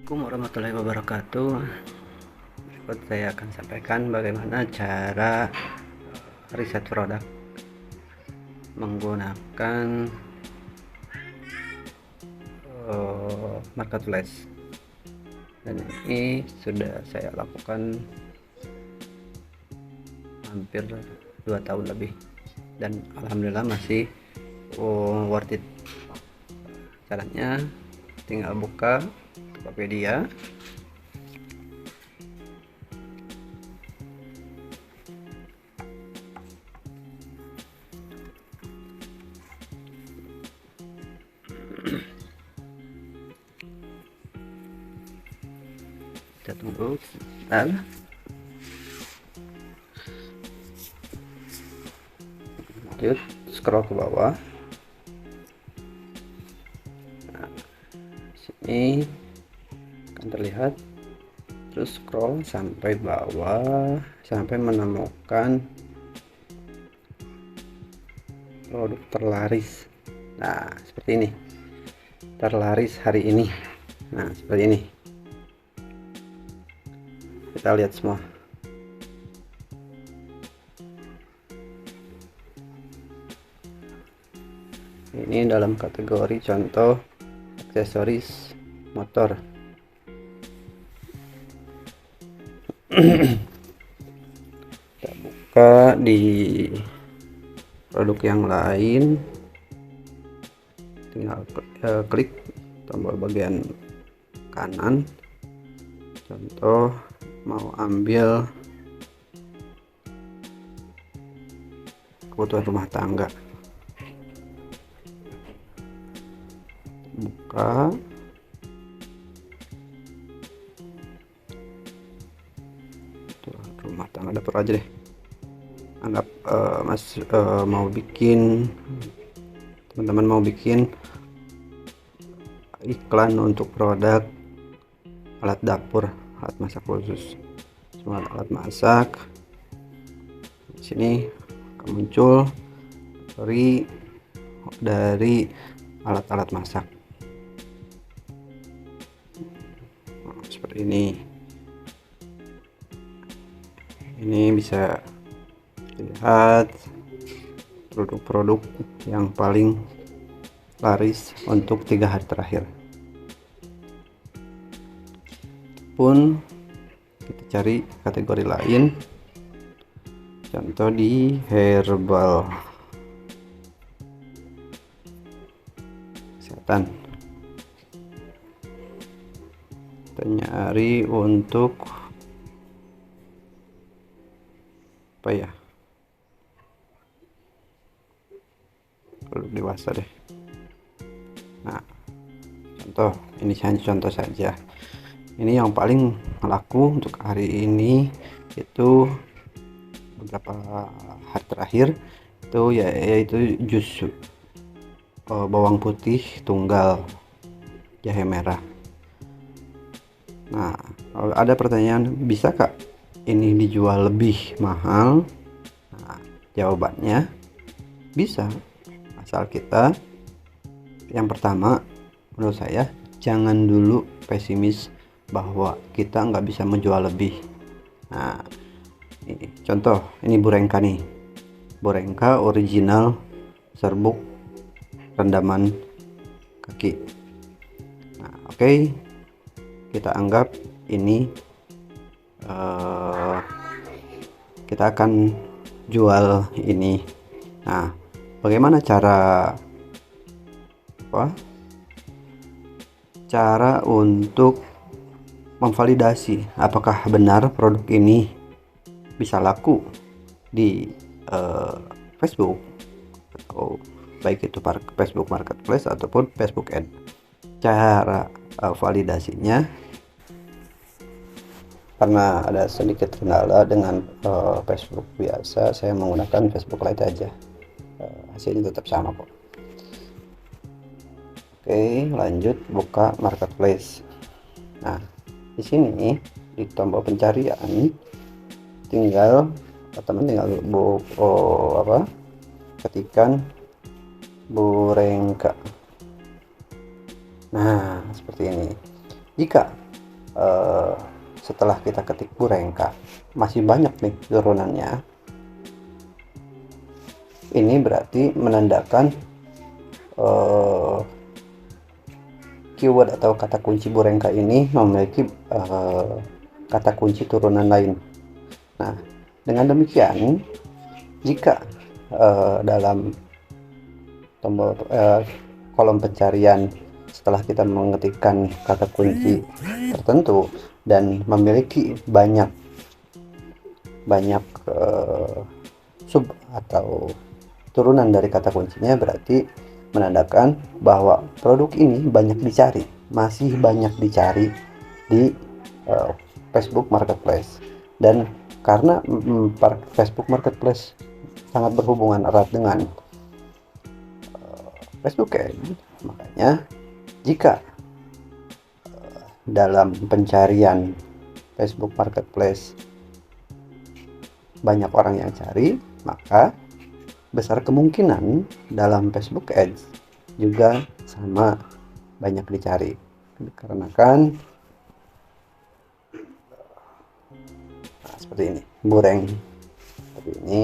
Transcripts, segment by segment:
Assalamualaikum warahmatullahi wabarakatuh. Berikut saya akan sampaikan bagaimana cara riset produk menggunakan marketplace, dan ini sudah saya lakukan hampir 2 tahun lebih, dan alhamdulillah masih worth it. Caranya tinggal buka Tokopedia, kita tunggu sebentar. Lanjut scroll ke bawah. Nah, sini akan terlihat, terus scroll sampai bawah sampai menemukan produk terlaris. Nah, seperti ini, terlaris hari ini. Nah, seperti ini, kita lihat semua. Ini dalam kategori contoh aksesoris motor. Kita buka di produk yang lain, tinggal klik tombol bagian kanan. Contoh mau ambil kebutuhan rumah tangga, buka, rumah tangga dapur aja deh. Anggap mau bikin, teman-teman mau bikin iklan untuk produk alat dapur, alat masak khusus, semua alat masak. Di sini akan muncul dari alat-alat masak. Nah, seperti ini. Ini bisa lihat produk-produk yang paling laris untuk 3 hari terakhir. Pun kita cari kategori lain, contoh di herbal kesehatan. Kita nyari untuk apa ya, produk dewasa deh. Nah, contoh ini hanya contoh saja. Ini yang paling laku untuk hari ini, itu beberapa hari terakhir itu yaitu jus bawang putih tunggal jahe merah. Nah, ada pertanyaan, bisa kak ini dijual lebih mahal? Nah, jawabannya bisa, asal kita, yang pertama menurut saya, jangan dulu pesimis bahwa kita nggak bisa menjual lebih. Nah, ini contoh, ini Burengka nih, Burengka original serbuk rendaman kaki. Nah, oke, kita anggap ini kita akan jual ini. Nah, bagaimana cara untuk memvalidasi apakah benar produk ini bisa laku di Facebook, atau baik itu Facebook Marketplace ataupun Facebook Ad. Cara validasinya, karena ada sedikit kendala dengan Facebook biasa, saya menggunakan Facebook Lite aja. Hasilnya tetap sama kok. Oke, lanjut buka Marketplace. Nah, di sini di tombol pencarian tinggal ketikkan Burengka. Nah, seperti ini. Jika eh, setelah kita ketik Burengka masih banyak nih turunannya, ini berarti menandakan eh, keyword atau kata kunci Burengka ini memiliki kata kunci turunan lain. Nah, dengan demikian, jika dalam tombol kolom pencarian setelah kita mengetikkan kata kunci tertentu dan memiliki banyak sub atau turunan dari kata kuncinya, berarti menandakan bahwa produk ini banyak dicari, masih banyak dicari di Facebook Marketplace. Dan karena Facebook Marketplace sangat berhubungan erat dengan Facebook Ads, makanya jika dalam pencarian Facebook Marketplace banyak orang yang cari, maka besar kemungkinan dalam Facebook Ads juga sama banyak dicari. Dikarenakan seperti ini, Bureng seperti ini,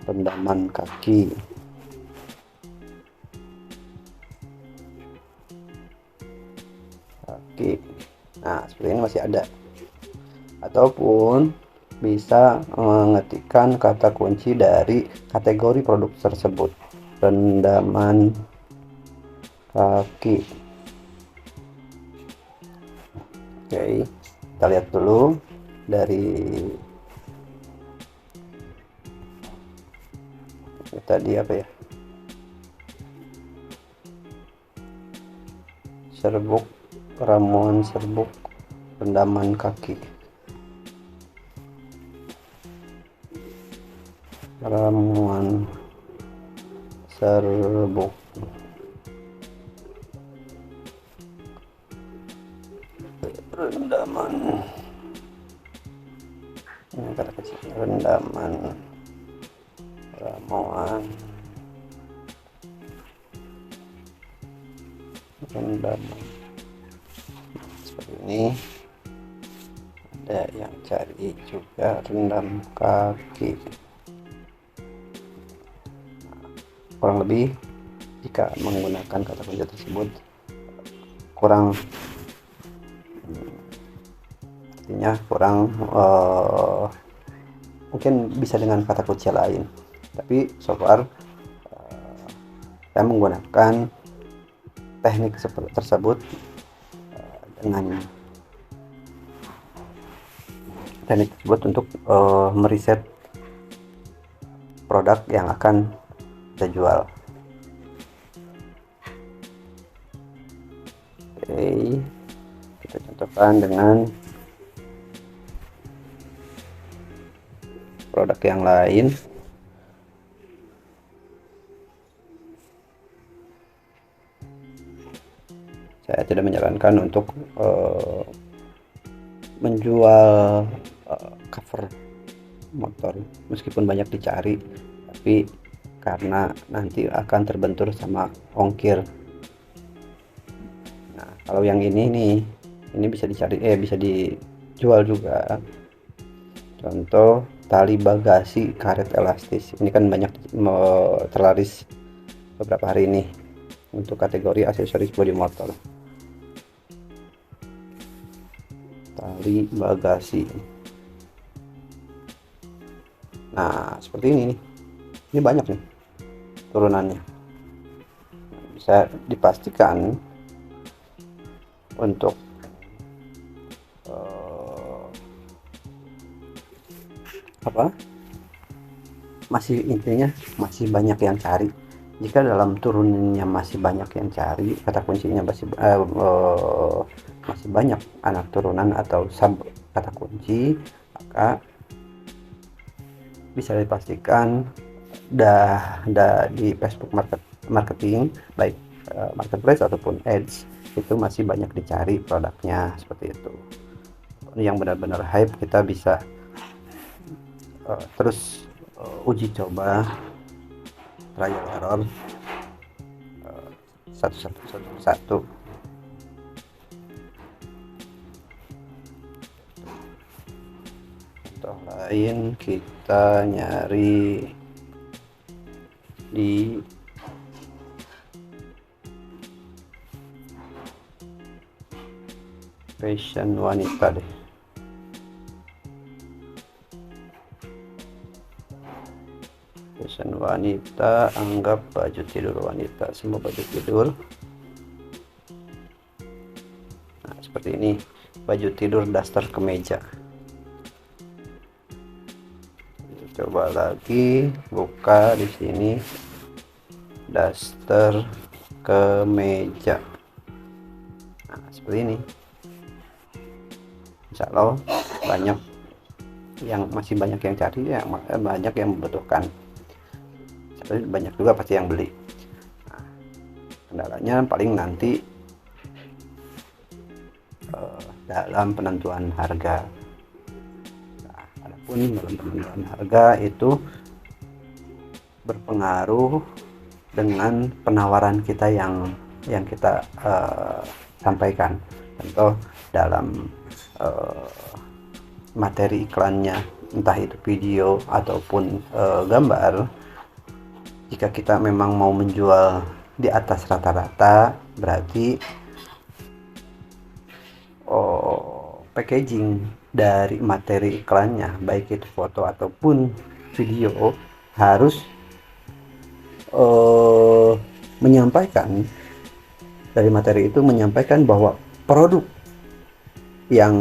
rendaman kaki, nah seperti ini masih ada. Ataupun bisa mengetikkan kata kunci dari kategori produk tersebut, rendaman kaki. Oke, kita lihat dulu dari tadi apa ya, serbuk, ramuan serbuk, rendaman kaki, ramuan serbuk, rendaman, ini kata kecil, rendaman, ramuan, rendaman, seperti ini. Ada yang cari juga rendam kaki. Kurang lebih jika menggunakan kata kunci tersebut kurang, artinya kurang, mungkin bisa dengan kata kunci lain, tapi so far saya menggunakan teknik tersebut dengan teknik tersebut untuk meriset produk yang akan kita jual. Oke, kita contohkan dengan produk yang lain. Saya tidak menyarankan untuk menjual cover motor meskipun banyak dicari, tapi karena nanti akan terbentur sama ongkir. Nah, kalau yang ini nih, ini bisa dicari, bisa dijual juga. Contoh tali bagasi karet elastis, ini kan banyak terlaris beberapa hari ini untuk kategori aksesoris bodi motor. Tali bagasi, nah seperti ini nih, ini banyak nih turunannya. Bisa dipastikan untuk masih, intinya masih banyak yang cari. Jika dalam turunannya masih banyak yang cari, kata kuncinya masih banyak anak turunan atau sub kata kunci, maka bisa dipastikan di Facebook marketing, baik marketplace ataupun ads, itu masih banyak dicari produknya. Seperti itu. Yang benar-benar hype, kita bisa terus uji coba, trial error, satu. lain kita nyari di fashion wanita deh. Fashion wanita, anggap baju tidur wanita, semua baju tidur. Nah, seperti ini, baju tidur daster kemeja. Coba lagi buka di sini, daster kemeja. Nah, seperti ini. Insya Allah masih banyak yang cari ya, banyak yang membutuhkan. Banyak juga pasti yang beli. Nah, kendalanya paling nanti dalam penentuan harga. Nah, adapun dalam penentuan harga itu berpengaruh dengan penawaran kita yang kita sampaikan. Contoh dalam materi iklannya, entah itu video ataupun gambar, jika kita memang mau menjual di atas rata-rata, berarti packaging dari materi iklannya, baik itu foto ataupun video, harus menyampaikan dari materi itu, menyampaikan bahwa produk yang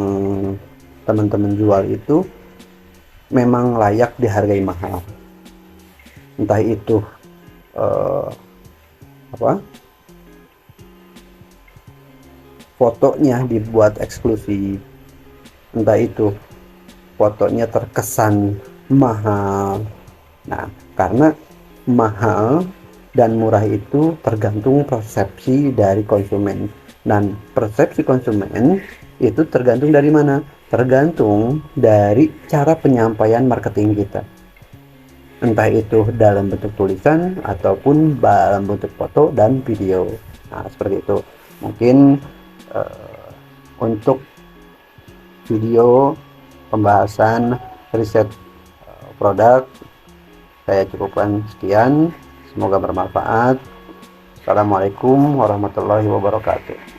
teman-teman jual itu memang layak dihargai mahal. Entah itu fotonya dibuat eksklusif, entah itu fotonya terkesan mahal. Nah, karena mahal dan murah itu tergantung persepsi dari konsumen, dan persepsi konsumen itu tergantung dari mana? Tergantung dari cara penyampaian marketing kita, entah itu dalam bentuk tulisan ataupun dalam bentuk foto dan video. Nah, seperti itu. Mungkin untuk video pembahasan riset produk saya cukupkan sekian. Semoga bermanfaat. Assalamualaikum warahmatullahi wabarakatuh.